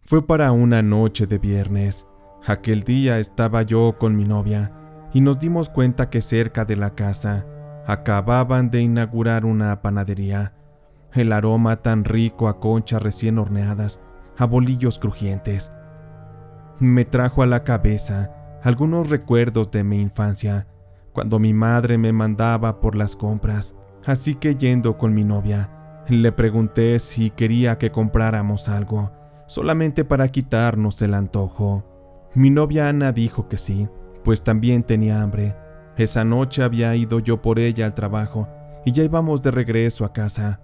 Fue para una noche de viernes. Aquel día estaba yo con mi novia y nos dimos cuenta que cerca de la casa acababan de inaugurar una panadería. El aroma tan rico a conchas recién horneadas, a bolillos crujientes, me trajo a la cabeza algunos recuerdos de mi infancia, cuando mi madre me mandaba por las compras. Así que yendo con mi novia, le pregunté si quería que compráramos algo, solamente para quitarnos el antojo. Mi novia Ana dijo que sí, pues también tenía hambre. Esa noche había ido yo por ella al trabajo y ya íbamos de regreso a casa.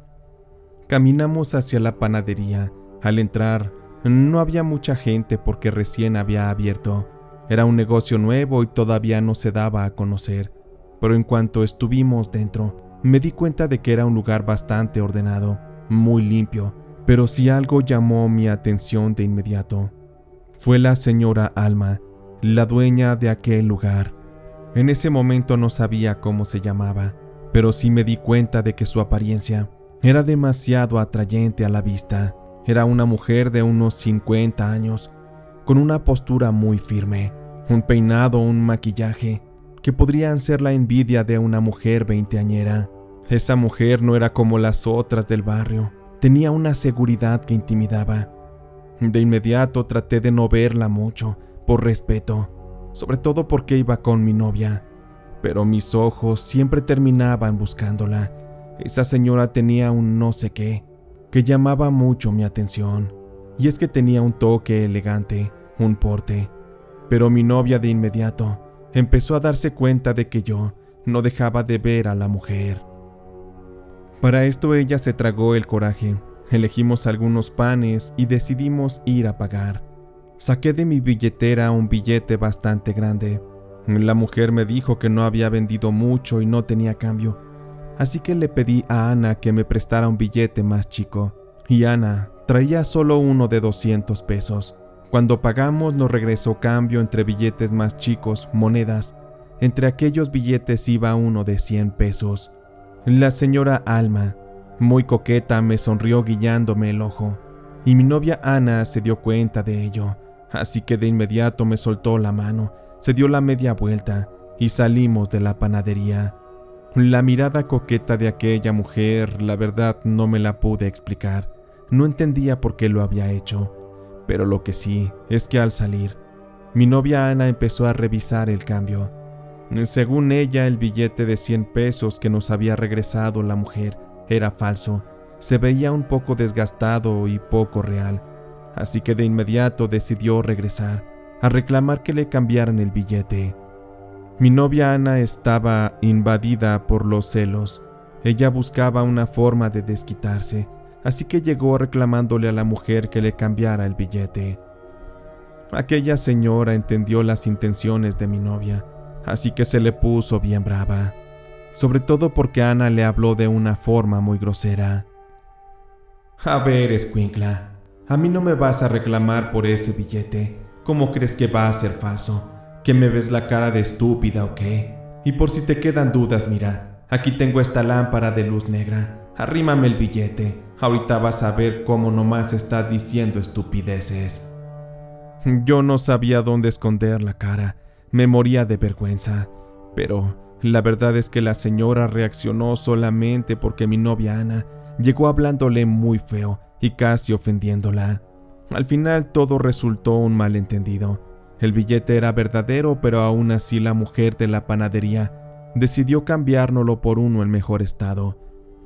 Caminamos hacia la panadería. Al entrar, no había mucha gente porque recién había abierto. Era un negocio nuevo y todavía no se daba a conocer. Pero en cuanto estuvimos dentro, me di cuenta de que era un lugar bastante ordenado, muy limpio. Pero si algo llamó mi atención de inmediato, fue la señora Alma, la dueña de aquel lugar. En ese momento no sabía cómo se llamaba, pero sí me di cuenta de que su apariencia era demasiado atrayente a la vista. Era una mujer de unos 50 años, con una postura muy firme, un peinado, un maquillaje, que podrían ser la envidia de una mujer veinteañera. Esa mujer no era como las otras del barrio, tenía una seguridad que intimidaba. De inmediato traté de no verla mucho, por respeto, sobre todo porque iba con mi novia, pero mis ojos siempre terminaban buscándola. Esa señora tenía un no sé qué, que llamaba mucho mi atención, y es que tenía un toque elegante, un porte, pero mi novia de inmediato empezó a darse cuenta de que yo no dejaba de ver a la mujer. Para esto ella se tragó el coraje. Elegimos algunos panes y decidimos ir a pagar. Saqué de mi billetera un billete bastante grande. La mujer me dijo que no había vendido mucho y no tenía cambio, así que le pedí a Ana que me prestara un billete más chico, y Ana traía solo uno de 200 pesos. Cuando pagamos nos regresó cambio entre billetes más chicos, monedas. Entre aquellos billetes iba uno de 100 pesos. La señora Alma, muy coqueta, me sonrió guiñándome el ojo, y mi novia Ana se dio cuenta de ello, así que de inmediato me soltó la mano, se dio la media vuelta y salimos de la panadería. La mirada coqueta de aquella mujer, la verdad no me la pude explicar, no entendía por qué lo había hecho, pero lo que sí es que al salir, mi novia Ana empezó a revisar el cambio. Según ella, el billete de 100 pesos que nos había regresado la mujer era falso, se veía un poco desgastado y poco real, así que de inmediato decidió regresar, a reclamar que le cambiaran el billete. Mi novia Ana estaba invadida por los celos. Ella buscaba una forma de desquitarse, así que llegó reclamándole a la mujer que le cambiara el billete. Aquella señora entendió las intenciones de mi novia, así que se le puso bien brava, sobre todo porque Ana le habló de una forma muy grosera. A ver, escuincla, a mí no me vas a reclamar por ese billete. ¿Cómo crees que va a ser falso? ¿Que me ves la cara de estúpida o qué? Y por si te quedan dudas, mira, aquí tengo esta lámpara de luz negra. Arrímame el billete. Ahorita vas a ver cómo nomás estás diciendo estupideces. Yo no sabía dónde esconder la cara. Me moría de vergüenza. Pero la verdad es que la señora reaccionó solamente porque mi novia Ana llegó hablándole muy feo y casi ofendiéndola. Al final todo resultó un malentendido. El billete era verdadero, pero aún así la mujer de la panadería decidió cambiárnoslo por uno en mejor estado.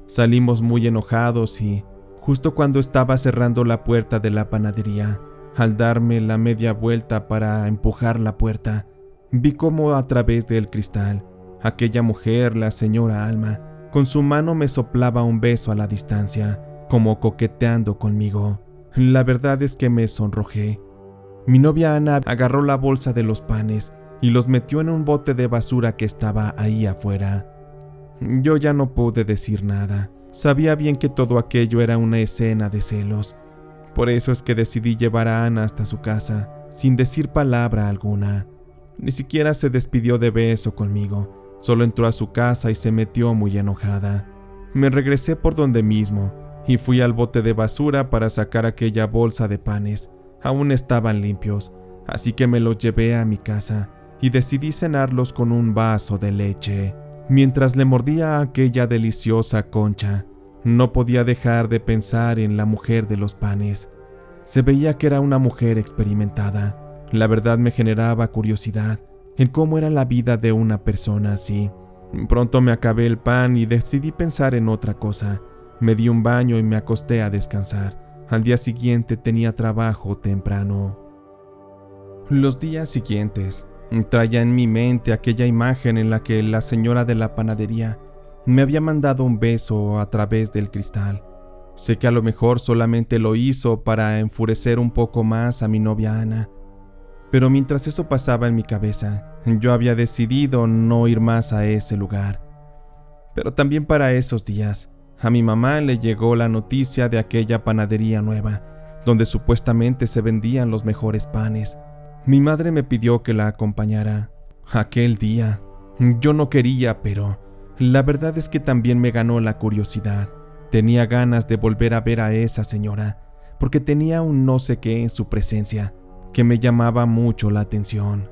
Salimos muy enojados y, justo cuando estaba cerrando la puerta de la panadería, al darme la media vuelta para empujar la puerta, vi cómo a través del cristal, aquella mujer, la señora Alma, con su mano me soplaba un beso a la distancia, como coqueteando conmigo. La verdad es que me sonrojé. Mi novia Ana agarró la bolsa de los panes y los metió en un bote de basura que estaba ahí afuera. Yo ya no pude decir nada. Sabía bien que todo aquello era una escena de celos. Por eso es que decidí llevar a Ana hasta su casa, sin decir palabra alguna. Ni siquiera se despidió de beso conmigo. Solo entró a su casa y se metió muy enojada. Me regresé por donde mismo y fui al bote de basura para sacar aquella bolsa de panes. Aún estaban limpios, así que me los llevé a mi casa y decidí cenarlos con un vaso de leche. Mientras le mordía aquella deliciosa concha, no podía dejar de pensar en la mujer de los panes. Se veía que era una mujer experimentada. La verdad me generaba curiosidad en cómo era la vida de una persona así. Pronto me acabé el pan y decidí pensar en otra cosa. Me di un baño y me acosté a descansar. Al día siguiente tenía trabajo temprano. Los días siguientes traía en mi mente aquella imagen en la que la señora de la panadería me había mandado un beso a través del cristal. Sé que a lo mejor solamente lo hizo para enfurecer un poco más a mi novia Ana, pero mientras eso pasaba en mi cabeza, yo había decidido no ir más a ese lugar. Pero también para esos días, a mi mamá le llegó la noticia de aquella panadería nueva, donde supuestamente se vendían los mejores panes. Mi madre me pidió que la acompañara. Aquel día, yo no quería, pero la verdad es que también me ganó la curiosidad. Tenía ganas de volver a ver a esa señora, porque tenía un no sé qué en su presencia que me llamaba mucho la atención.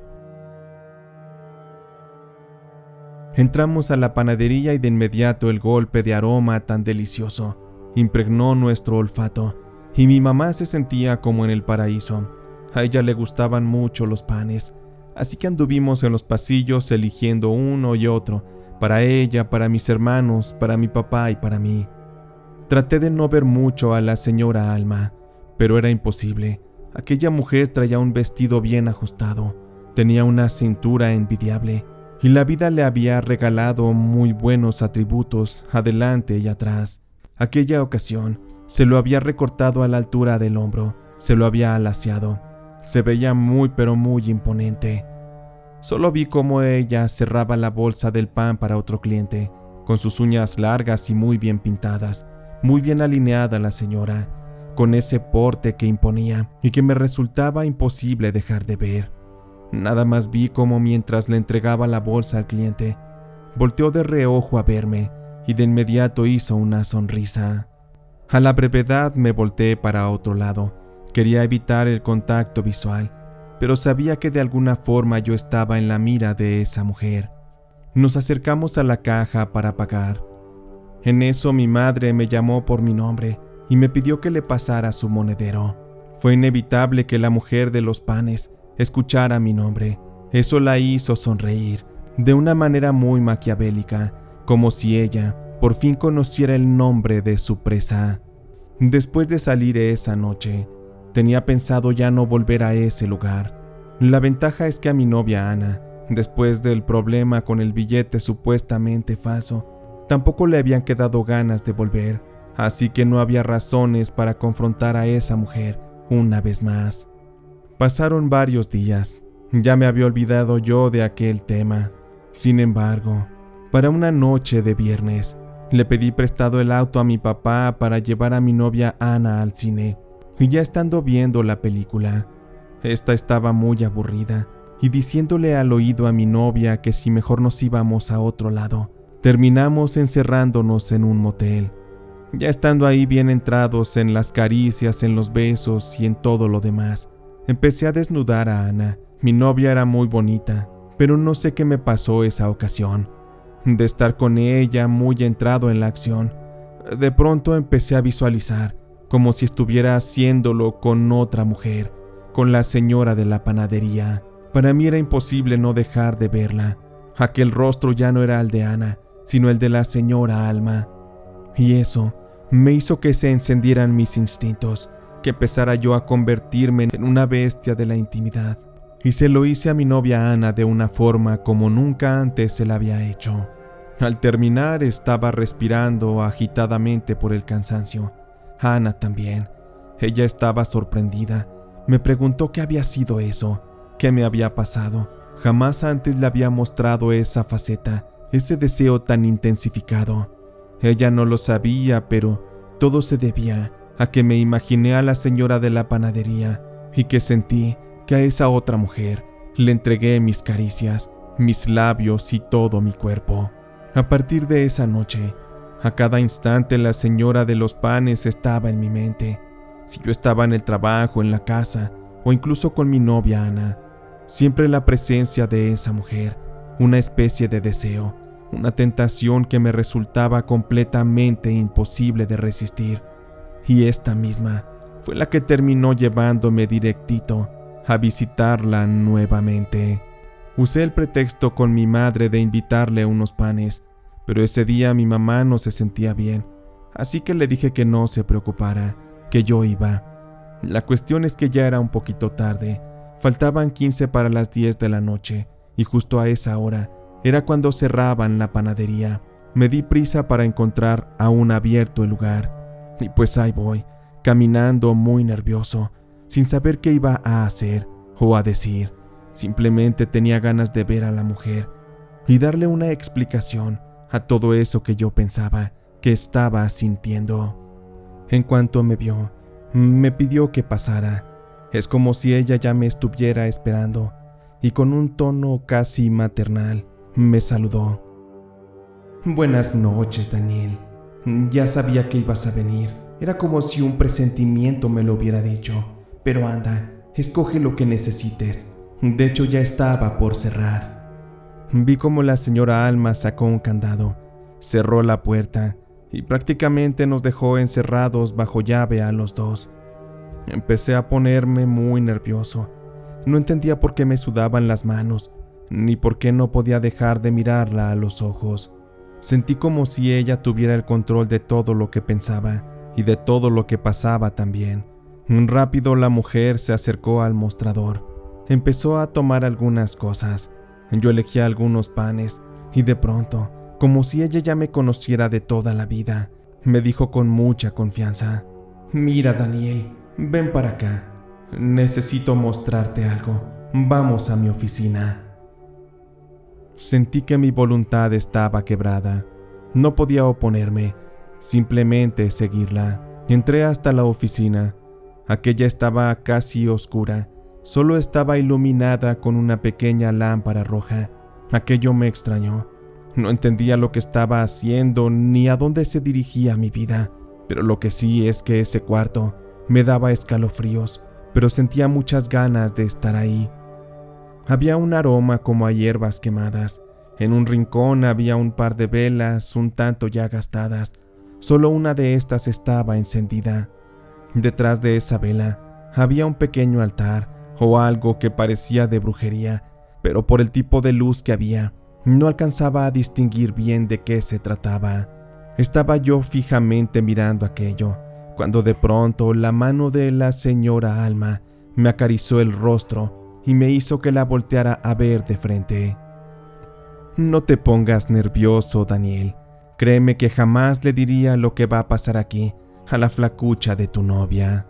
Entramos a la panadería y de inmediato el golpe de aroma tan delicioso impregnó nuestro olfato y mi mamá se sentía como en el paraíso. A ella le gustaban mucho los panes, así que anduvimos en los pasillos eligiendo uno y otro, para ella, para mis hermanos, para mi papá y para mí. Traté de no ver mucho a la señora Alma, pero era imposible. Aquella mujer traía un vestido bien ajustado, tenía una cintura envidiable, y la vida le había regalado muy buenos atributos adelante y atrás. Aquella ocasión se lo había recortado a la altura del hombro, se lo había alaciado. Se veía muy pero muy imponente. Solo vi cómo ella cerraba la bolsa del pan para otro cliente, con sus uñas largas y muy bien pintadas, muy bien alineada la señora, con ese porte que imponía y que me resultaba imposible dejar de ver. Nada más vi cómo mientras le entregaba la bolsa al cliente, volteó de reojo a verme y de inmediato hizo una sonrisa. A la brevedad me volteé para otro lado. Quería evitar el contacto visual, pero sabía que de alguna forma yo estaba en la mira de esa mujer. Nos acercamos a la caja para pagar. En eso mi madre me llamó por mi nombre y me pidió que le pasara su monedero. Fue inevitable que la mujer de los panes escuchara mi nombre. Eso la hizo sonreír, de una manera muy maquiavélica, como si ella por fin conociera el nombre de su presa. Después de salir esa noche, tenía pensado ya no volver a ese lugar. La ventaja es que a mi novia Ana, después del problema con el billete supuestamente falso, tampoco le habían quedado ganas de volver, así que no había razones para confrontar a esa mujer una vez más. Pasaron varios días. Ya me había olvidado yo de aquel tema. Sin embargo, para una noche de viernes, le pedí prestado el auto a mi papá para llevar a mi novia Ana al cine. Y ya estando viendo la película, esta estaba muy aburrida y diciéndole al oído a mi novia que si mejor nos íbamos a otro lado, terminamos encerrándonos en un motel. Ya estando ahí bien entrados en las caricias, en los besos y en todo lo demás, empecé a desnudar a Ana. Mi novia era muy bonita, pero no sé qué me pasó esa ocasión. De estar con ella muy entrado en la acción, de pronto empecé a visualizar como si estuviera haciéndolo con otra mujer, con la señora de la panadería. Para mí era imposible no dejar de verla. Aquel rostro ya no era el de Ana, sino el de la señora Alma. Y eso me hizo que se encendieran mis instintos, que empezara yo a convertirme en una bestia de la intimidad. Y se lo hice a mi novia Ana de una forma como nunca antes se la había hecho. Al terminar estaba respirando agitadamente por el cansancio. Ana también. Ella estaba sorprendida. Me preguntó qué había sido eso, qué me había pasado. Jamás antes le había mostrado esa faceta, ese deseo tan intensificado. Ella no lo sabía, pero todo se debía a que me imaginé a la señora de la panadería y que sentí que a esa otra mujer le entregué mis caricias, mis labios y todo mi cuerpo. A partir de esa noche, a cada instante la señora de los panes estaba en mi mente. Si yo estaba en el trabajo, en la casa o incluso con mi novia Ana, siempre la presencia de esa mujer, una especie de deseo, una tentación que me resultaba completamente imposible de resistir. Y esta misma fue la que terminó llevándome directito a visitarla nuevamente. Usé el pretexto con mi madre de invitarle unos panes, pero ese día mi mamá no se sentía bien, así que le dije que no se preocupara, que yo iba. La cuestión es que ya era un poquito tarde, faltaban 15 para las 10 de la noche, y justo a esa hora era cuando cerraban la panadería. Me di prisa para encontrar aún abierto el lugar, y pues ahí voy, caminando muy nervioso, sin saber qué iba a hacer o a decir. Simplemente tenía ganas de ver a la mujer y darle una explicación a todo eso que yo pensaba que estaba sintiendo. En cuanto me vio, me pidió que pasara. Es como si ella ya me estuviera esperando, y con un tono casi maternal me saludó. Buenas noches, Daniel. Ya sabía que ibas a venir. Era como si un presentimiento me lo hubiera dicho. Pero anda, escoge lo que necesites. De hecho, ya estaba por cerrar. Vi como la señora Alma sacó un candado, cerró la puerta y prácticamente nos dejó encerrados bajo llave a los dos. Empecé a ponerme muy nervioso. No entendía por qué me sudaban las manos, ni por qué no podía dejar de mirarla a los ojos. Sentí como si ella tuviera el control de todo lo que pensaba y de todo lo que pasaba también. Rápido la mujer se acercó al mostrador. Empezó a tomar algunas cosas. Yo elegí algunos panes y de pronto, como si ella ya me conociera de toda la vida, me dijo con mucha confianza: Mira, Daniel, ven para acá. Necesito mostrarte algo. Vamos a mi oficina. Sentí que mi voluntad estaba quebrada. No podía oponerme, simplemente seguirla. Entré hasta la oficina. Aquella estaba casi oscura. Solo estaba iluminada con una pequeña lámpara roja. Aquello me extrañó. No entendía lo que estaba haciendo ni a dónde se dirigía mi vida, pero lo que sí es que ese cuarto me daba escalofríos, pero sentía muchas ganas de estar ahí. Había un aroma como a hierbas quemadas. En un rincón había un par de velas un tanto ya gastadas. Solo una de estas estaba encendida. Detrás de esa vela había un pequeño altar o algo que parecía de brujería, pero por el tipo de luz que había, no alcanzaba a distinguir bien de qué se trataba. Estaba yo fijamente mirando aquello, cuando de pronto la mano de la señora Alma me acarició el rostro y me hizo que la volteara a ver de frente. No te pongas nervioso, Daniel. Créeme que jamás le diría lo que va a pasar aquí a la flacucha de tu novia.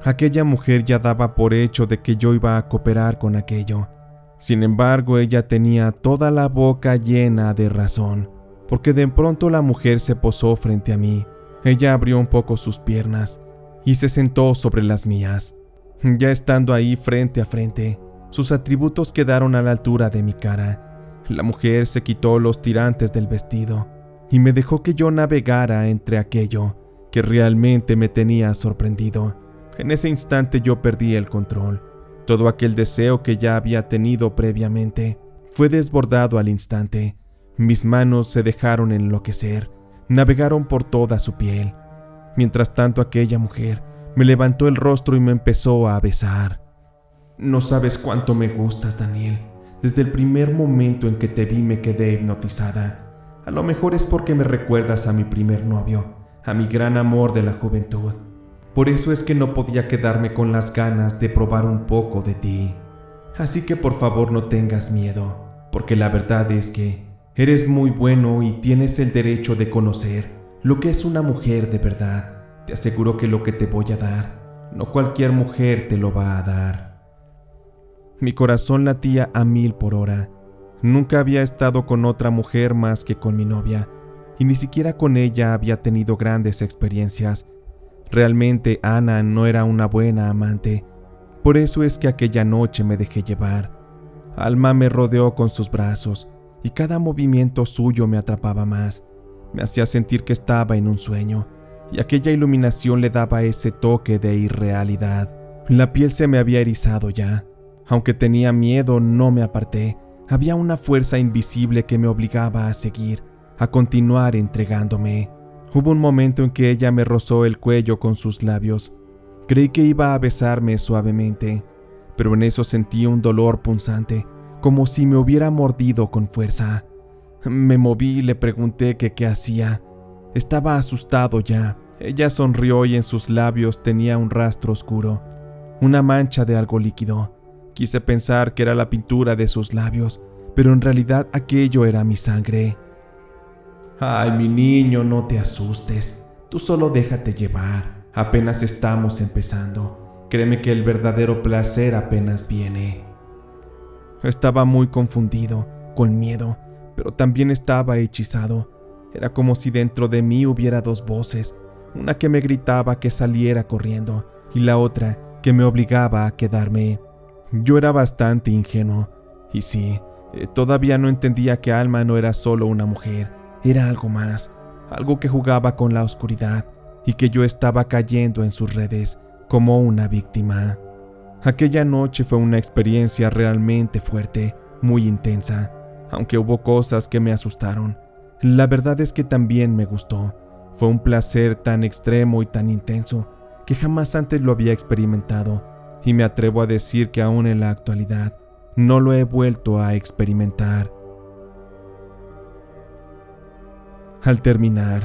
Aquella mujer ya daba por hecho de que yo iba a cooperar con aquello. Sin embargo, ella tenía toda la boca llena de razón, porque de pronto la mujer se posó frente a mí. Ella abrió un poco sus piernas y se sentó sobre las mías. Ya estando ahí frente a frente, sus atributos quedaron a la altura de mi cara. La mujer se quitó los tirantes del vestido y me dejó que yo navegara entre aquello que realmente me tenía sorprendido. En ese instante yo perdí el control. Todo aquel deseo que ya había tenido previamente fue desbordado al instante. Mis manos se dejaron enloquecer, navegaron por toda su piel. Mientras tanto, aquella mujer me levantó el rostro y me empezó a besar. No sabes cuánto me gustas, Daniel. Desde el primer momento en que te vi me quedé hipnotizada. A lo mejor es porque me recuerdas a mi primer novio, a mi gran amor de la juventud. Por eso es que no podía quedarme con las ganas de probar un poco de ti. Así que por favor no tengas miedo, porque la verdad es que eres muy bueno y tienes el derecho de conocer lo que es una mujer de verdad. Te aseguro que lo que te voy a dar, no cualquier mujer te lo va a dar. Mi corazón latía a 1000 por hora. Nunca había estado con otra mujer más que con mi novia, y ni siquiera con ella había tenido grandes experiencias. Realmente Ana no era una buena amante. Por eso es que aquella noche me dejé llevar. Alma me rodeó con sus brazos y cada movimiento suyo me atrapaba más. Me hacía sentir que estaba en un sueño y aquella iluminación le daba ese toque de irrealidad. La piel se me había erizado ya. Aunque tenía miedo, no me aparté. Había una fuerza invisible que me obligaba a seguir, a continuar entregándome. Hubo un momento en que ella me rozó el cuello con sus labios. Creí que iba a besarme suavemente, pero en eso sentí un dolor punzante, como si me hubiera mordido con fuerza. Me moví y le pregunté que qué hacía. Estaba asustado ya. Ella sonrió y en sus labios tenía un rastro oscuro, una mancha de algo líquido. Quise pensar que era la pintura de sus labios, pero en realidad aquello era mi sangre. «Ay, mi niño, no te asustes. Tú solo déjate llevar. Apenas estamos empezando. Créeme que el verdadero placer apenas viene». Estaba muy confundido, con miedo, pero también estaba hechizado. Era como si dentro de mí hubiera dos voces, una que me gritaba que saliera corriendo y la otra que me obligaba a quedarme. Yo era bastante ingenuo, y sí, todavía no entendía que Alma no era solo una mujer, era algo más, algo que jugaba con la oscuridad y que yo estaba cayendo en sus redes como una víctima. Aquella noche fue una experiencia realmente fuerte, muy intensa, aunque hubo cosas que me asustaron. La verdad es que también me gustó. Fue un placer tan extremo y tan intenso que jamás antes lo había experimentado, y me atrevo a decir que aún en la actualidad no lo he vuelto a experimentar. Al terminar,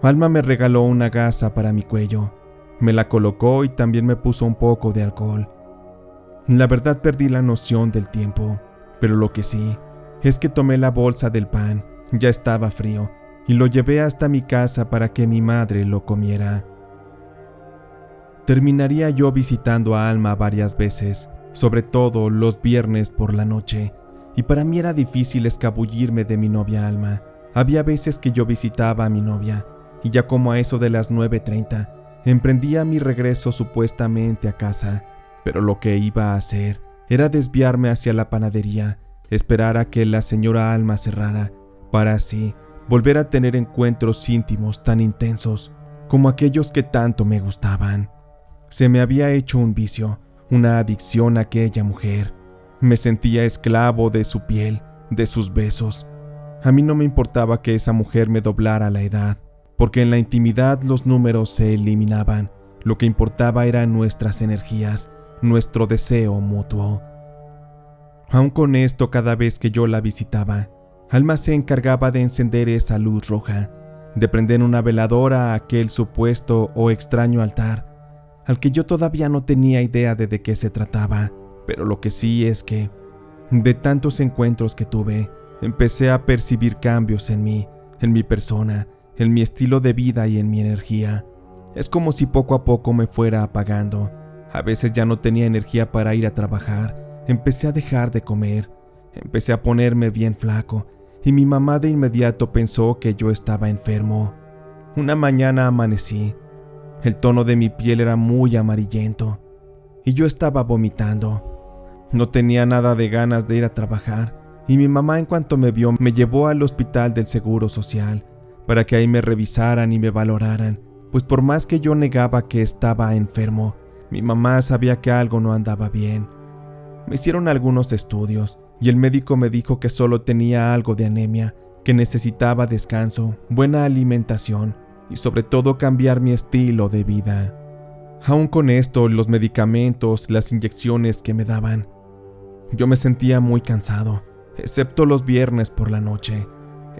Alma me regaló una gasa para mi cuello. Me la colocó y también me puso un poco de alcohol. La verdad perdí la noción del tiempo, pero lo que sí es que tomé la bolsa del pan, ya estaba frío, y lo llevé hasta mi casa para que mi madre lo comiera. Terminaría yo visitando a Alma varias veces, sobre todo los viernes por la noche, y para mí era difícil escabullirme de mi novia Alma. Había veces que yo visitaba a mi novia, y ya como a eso de las 9:30, emprendía mi regreso supuestamente a casa, pero lo que iba a hacer era desviarme hacia la panadería, esperar a que la señora Alma cerrara, para así volver a tener encuentros íntimos tan intensos como aquellos que tanto me gustaban. Se me había hecho un vicio, una adicción a aquella mujer. Me sentía esclavo de su piel, de sus besos. A mí no me importaba que esa mujer me doblara la edad, porque en la intimidad los números se eliminaban. Lo que importaba eran nuestras energías, nuestro deseo mutuo. Aun con esto, cada vez que yo la visitaba, Alma se encargaba de encender esa luz roja, de prender una veladora a aquel supuesto o extraño altar, al que yo todavía no tenía idea de qué se trataba, pero lo que sí es que, de tantos encuentros que tuve, empecé a percibir cambios en mí, en mi persona, en mi estilo de vida y en mi energía. Es como si poco a poco me fuera apagando. A veces ya no tenía energía para ir a trabajar, empecé a dejar de comer, empecé a ponerme bien flaco, y mi mamá de inmediato pensó que yo estaba enfermo. Una mañana amanecí. El tono de mi piel era muy amarillento y yo estaba vomitando. No tenía nada de ganas de ir a trabajar y mi mamá, en cuanto me vio, me llevó al hospital del Seguro Social para que ahí me revisaran y me valoraran, pues por más que yo negaba que estaba enfermo, mi mamá sabía que algo no andaba bien. Me hicieron algunos estudios y el médico me dijo que solo tenía algo de anemia, que necesitaba descanso, buena alimentación y sobre todo cambiar mi estilo de vida. Aún con esto, los medicamentos, las inyecciones que me daban, yo me sentía muy cansado, excepto los viernes por la noche.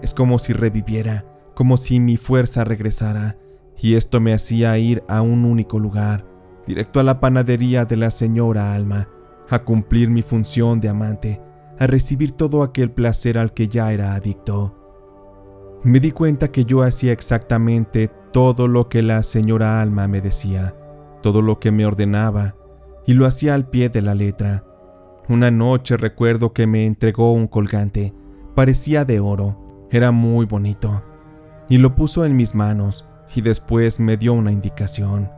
Es como si reviviera, como si mi fuerza regresara, y esto me hacía ir a un único lugar, directo a la panadería de la señora Alma, a cumplir mi función de amante, a recibir todo aquel placer al que ya era adicto. Me di cuenta que yo hacía exactamente todo lo que la señora Alma me decía, todo lo que me ordenaba, y lo hacía al pie de la letra. Una noche recuerdo que me entregó un colgante, parecía de oro, era muy bonito, y lo puso en mis manos, y después me dio una indicación.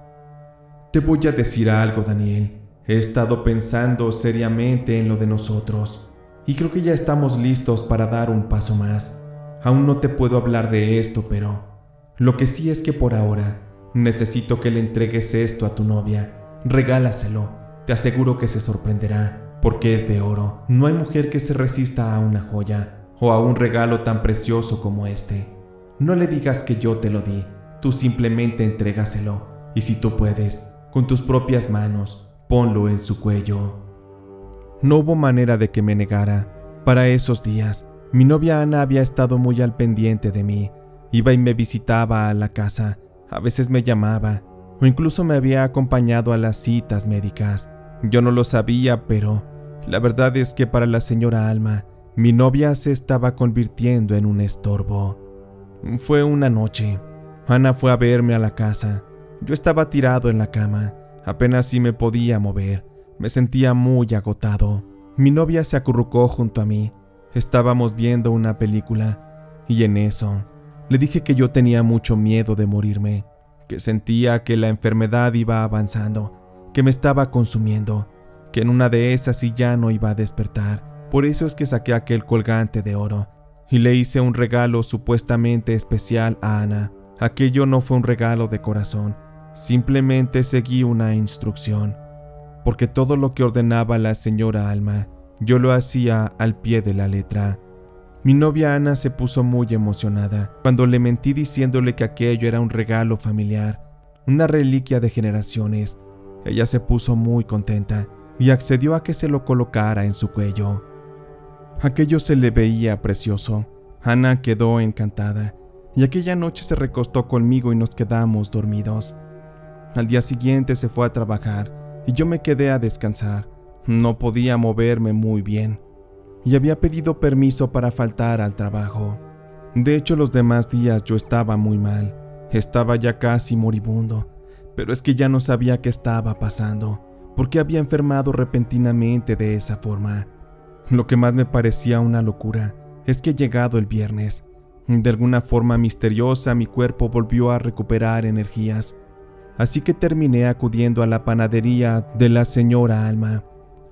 Te voy a decir algo, Daniel. He estado pensando seriamente en lo de nosotros, y creo que ya estamos listos para dar un paso más. Aún no te puedo hablar de esto, pero lo que sí es que por ahora necesito que le entregues esto a tu novia. Regálaselo, te aseguro que se sorprenderá, porque es de oro. No hay mujer que se resista a una joya o a un regalo tan precioso como este. No le digas que yo te lo di, tú simplemente entrégaselo, y si tú puedes, con tus propias manos, ponlo en su cuello. No hubo manera de que me negara. Para esos días, mi novia Ana había estado muy al pendiente de mí. Iba y me visitaba a la casa, a veces me llamaba, o incluso me había acompañado a las citas médicas. Yo no lo sabía, pero la verdad es que para la señora Alma, mi novia se estaba convirtiendo en un estorbo. Fue una noche. Ana fue a verme a la casa. Yo estaba tirado en la cama, apenas si me podía mover. Me sentía muy agotado. Mi novia se acurrucó junto a mí. Estábamos viendo una película, y en eso le dije que yo tenía mucho miedo de morirme, que sentía que la enfermedad iba avanzando, que me estaba consumiendo, que en una de esas sí ya no iba a despertar. Por eso es que saqué aquel colgante de oro y le hice un regalo supuestamente especial a Ana. Aquello no fue un regalo de corazón, simplemente seguí una instrucción, porque todo lo que ordenaba la señora Alma, yo lo hacía al pie de la letra. Mi novia Ana se puso muy emocionada cuando le mentí diciéndole que aquello era un regalo familiar, una reliquia de generaciones. Ella se puso muy contenta y accedió a que se lo colocara en su cuello. Aquello se le veía precioso. Ana quedó encantada y aquella noche se recostó conmigo y nos quedamos dormidos. Al día siguiente se fue a trabajar y yo me quedé a descansar. No podía moverme muy bien y había pedido permiso para faltar al trabajo. De hecho, los demás días yo estaba muy mal. Estaba ya casi moribundo, pero es que ya no sabía qué estaba pasando, porque había enfermado repentinamente de esa forma. Lo que más me parecía una locura es que llegado el viernes, de alguna forma misteriosa mi cuerpo volvió a recuperar energías. Así que terminé acudiendo a la panadería de la señora Alma.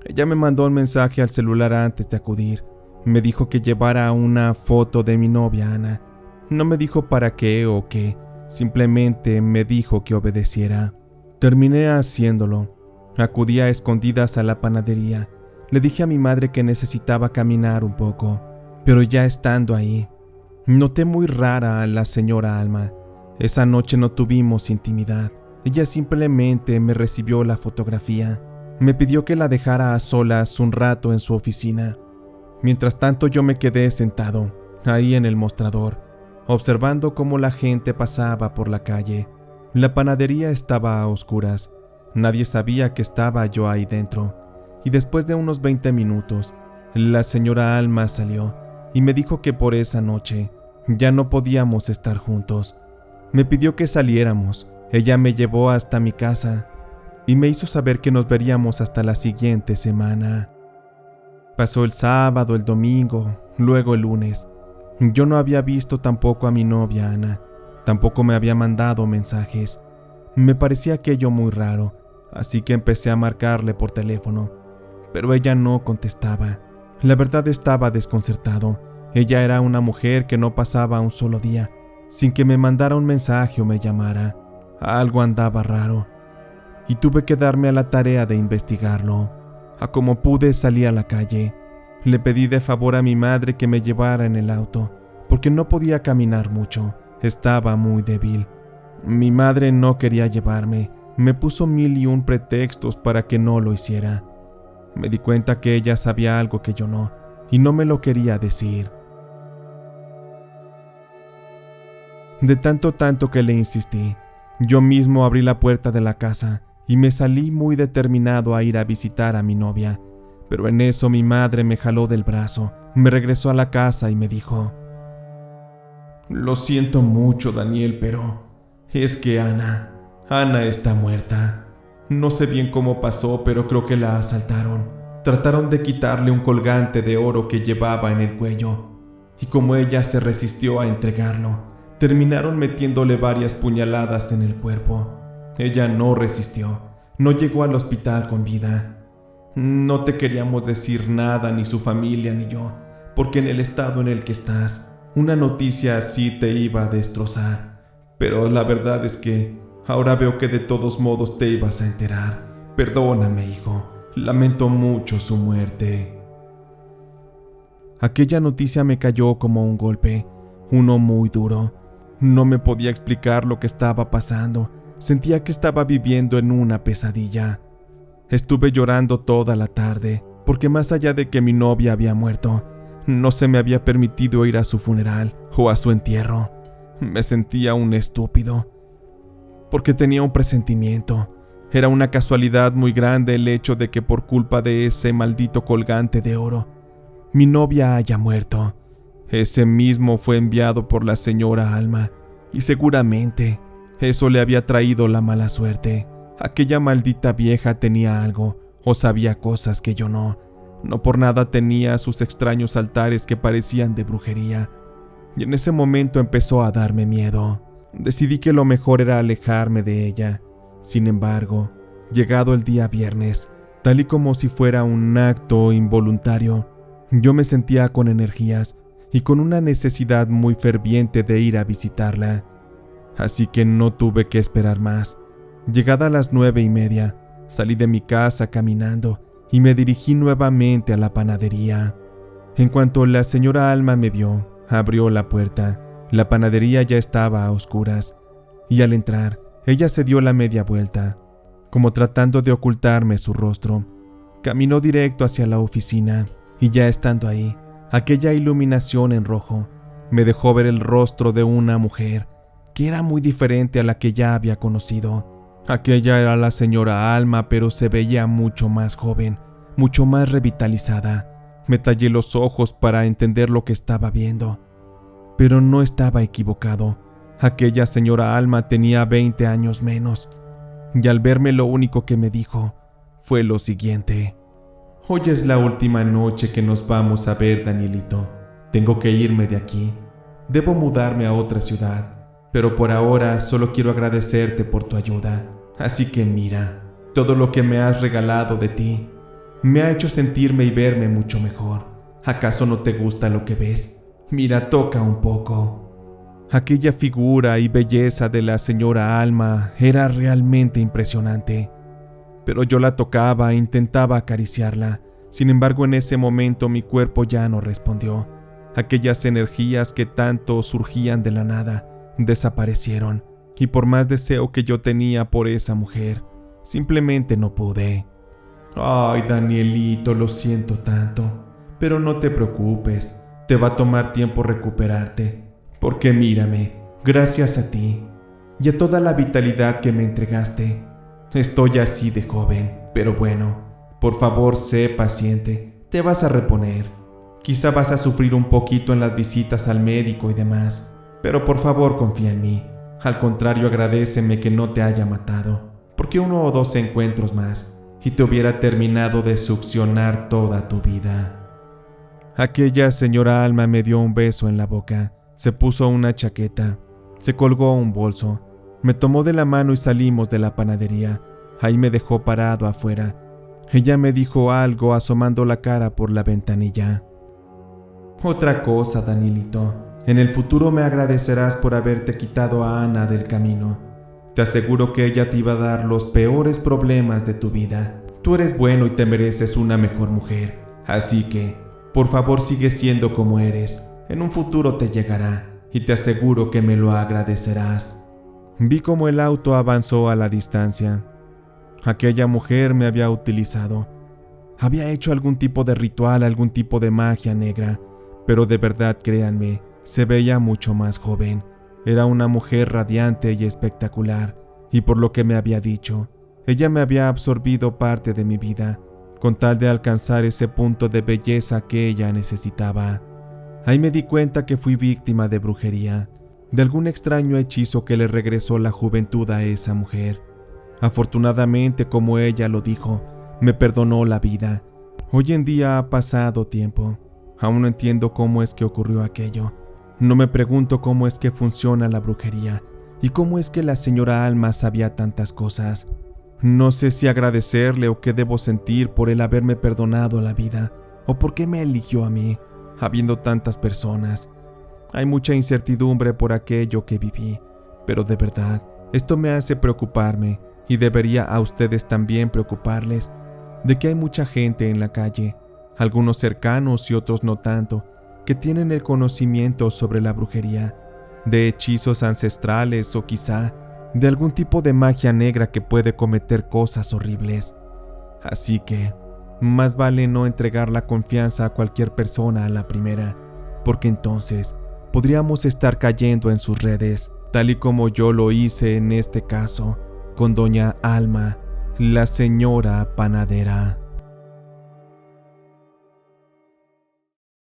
Ella me mandó un mensaje al celular antes de acudir. Me dijo que llevara una foto de mi novia Ana. No me dijo para qué o qué, simplemente me dijo que obedeciera. Terminé haciéndolo. Acudí a escondidas a la panadería. Le dije a mi madre que necesitaba caminar un poco, pero ya estando ahí, noté muy rara a la señora Alma. Esa noche no tuvimos intimidad. Ella simplemente me recibió la fotografía. Me pidió que la dejara a solas un rato en su oficina. Mientras tanto yo me quedé sentado, ahí en el mostrador, observando cómo la gente pasaba por la calle. La panadería estaba a oscuras. Nadie sabía que estaba yo ahí dentro. Y después de unos 20 minutos, la señora Alma salió y me dijo que por esa noche ya no podíamos estar juntos. Me pidió que saliéramos. Ella me llevó hasta mi casa y me hizo saber que nos veríamos hasta la siguiente semana. Pasó el sábado, el domingo, luego el lunes. Yo no había visto tampoco a mi novia Ana, tampoco me había mandado mensajes. Me parecía aquello muy raro, así que empecé a marcarle por teléfono, pero ella no contestaba. La verdad estaba desconcertado. Ella era una mujer que no pasaba un solo día sin que me mandara un mensaje o me llamara. Algo andaba raro y tuve que darme a la tarea de investigarlo. A como pude salí a la calle. Le pedí de favor a mi madre que me llevara en el auto, porque no podía caminar mucho, estaba muy débil. Mi madre no quería llevarme, me puso 1001 pretextos para que no lo hiciera. Me di cuenta que ella sabía algo que yo no, y no me lo quería decir. De tanto que le insistí, yo mismo abrí la puerta de la casa y me salí muy determinado a ir a visitar a mi novia. Pero en eso mi madre me jaló del brazo, me regresó a la casa y me dijo: «Lo siento mucho, Daniel, pero es que Ana está muerta. No sé bien cómo pasó, pero creo que la asaltaron. Trataron de quitarle un colgante de oro que llevaba en el cuello, y como ella se resistió a entregarlo, terminaron metiéndole varias puñaladas en el cuerpo. Ella no resistió, no llegó al hospital con vida. No te queríamos decir nada, ni su familia ni yo, porque en el estado en el que estás, una noticia así te iba a destrozar. Pero la verdad es que Ahora veo que de todos modos te ibas a enterar. Perdóname, hijo. Lamento mucho su muerte. Aquella noticia me cayó como un golpe, uno muy duro. No me podía explicar lo que estaba pasando. Sentía que estaba viviendo en una pesadilla. Estuve llorando toda la tarde, porque más allá de que mi novia había muerto, no se me había permitido ir a su funeral o a su entierro. Me sentía un estúpido, porque tenía un presentimiento. Era una casualidad muy grande el hecho de que por culpa de ese maldito colgante de oro, mi novia haya muerto. Ese mismo fue enviado por la señora Alma, y seguramente eso le había traído la mala suerte. Aquella maldita vieja tenía algo, o sabía cosas que yo no. No por nada tenía sus extraños altares que parecían de brujería. Y en ese momento empezó a darme miedo. Decidí que lo mejor era alejarme de ella. Sin embargo, llegado el día viernes, tal y como si fuera un acto involuntario, yo me sentía con energías y con una necesidad muy ferviente de ir a visitarla. Así que no tuve que esperar más. Llegada a las 9:30, salí de mi casa caminando y me dirigí nuevamente a la panadería. En cuanto la señora Alma me vio, abrió la puerta. La panadería ya estaba a oscuras, y al entrar, ella se dio la media vuelta, como tratando de ocultarme su rostro. Caminó directo hacia la oficina, y ya estando ahí, aquella iluminación en rojo me dejó ver el rostro de una mujer que era muy diferente a la que ya había conocido. Aquella era la señora Alma, pero se veía mucho más joven, mucho más revitalizada. Me tallé los ojos para entender lo que estaba viendo, pero no estaba equivocado. Aquella señora Alma tenía 20 años menos, y al verme lo único que me dijo fue lo siguiente: «Hoy es la última noche que nos vamos a ver, Danielito. Tengo que irme de aquí. Debo mudarme a otra ciudad. Pero por ahora solo quiero agradecerte por tu ayuda. Así que mira, todo lo que me has regalado de ti me ha hecho sentirme y verme mucho mejor. ¿Acaso no te gusta lo que ves? Mira, toca un poco». Aquella figura y belleza de la señora Alma era realmente impresionante. Pero yo la tocaba e intentaba acariciarla. Sin embargo, en ese momento mi cuerpo ya no respondió. Aquellas energías que tanto surgían de la nada desaparecieron, y por más deseo que yo tenía por esa mujer, simplemente no pude. «Ay, Danielito, lo siento tanto, pero no te preocupes, te va a tomar tiempo recuperarte, porque mírame, gracias a ti y a toda la vitalidad que me entregaste, estoy así de joven. Pero bueno, por favor, sé paciente, te vas a reponer. Quizá vas a sufrir un poquito en las visitas al médico y demás, pero por favor confía en mí. Al contrario, agradéceme que no te haya matado, porque 1 o 2 encuentros más y te hubiera terminado de succionar toda tu vida». Aquella señora Alma me dio un beso en la boca, se puso una chaqueta, se colgó un bolso, me tomó de la mano y salimos de la panadería. Ahí me dejó parado afuera. Ella me dijo algo asomando la cara por la ventanilla. «Otra cosa, Danielito. En el futuro me agradecerás por haberte quitado a Ana del camino. Te aseguro que ella te iba a dar los peores problemas de tu vida. Tú eres bueno y te mereces una mejor mujer. Así que, por favor, sigue siendo como eres. En un futuro te llegará, y te aseguro que me lo agradecerás». Vi cómo el auto avanzó a la distancia. Aquella mujer me había utilizado. Había hecho algún tipo de ritual, algún tipo de magia negra, pero de verdad, créanme, se veía mucho más joven. Era una mujer radiante y espectacular, y por lo que me había dicho, ella me había absorbido parte de mi vida, con tal de alcanzar ese punto de belleza que ella necesitaba. Ahí me di cuenta que fui víctima de brujería, de algún extraño hechizo que le regresó la juventud a esa mujer. Afortunadamente, como ella lo dijo, me perdonó la vida. Hoy en día ha pasado tiempo. Aún no entiendo cómo es que ocurrió aquello. No me pregunto cómo es que funciona la brujería y cómo es que la señora Alma sabía tantas cosas. No sé si agradecerle o qué debo sentir por el haberme perdonado la vida, o por qué me eligió a mí, habiendo tantas personas. Hay mucha incertidumbre por aquello que viví, pero de verdad, Esto me hace preocuparme, y debería a ustedes también preocuparles, de que hay mucha gente en la calle, algunos cercanos y otros no tanto, que tienen el conocimiento sobre la brujería, de hechizos ancestrales o quizá de algún tipo de magia negra que puede cometer cosas horribles. Así que, más vale no entregar la confianza a cualquier persona a la primera, porque entonces podríamos estar cayendo en sus redes, tal y como yo lo hice en este caso, con doña Alma, la señora panadera.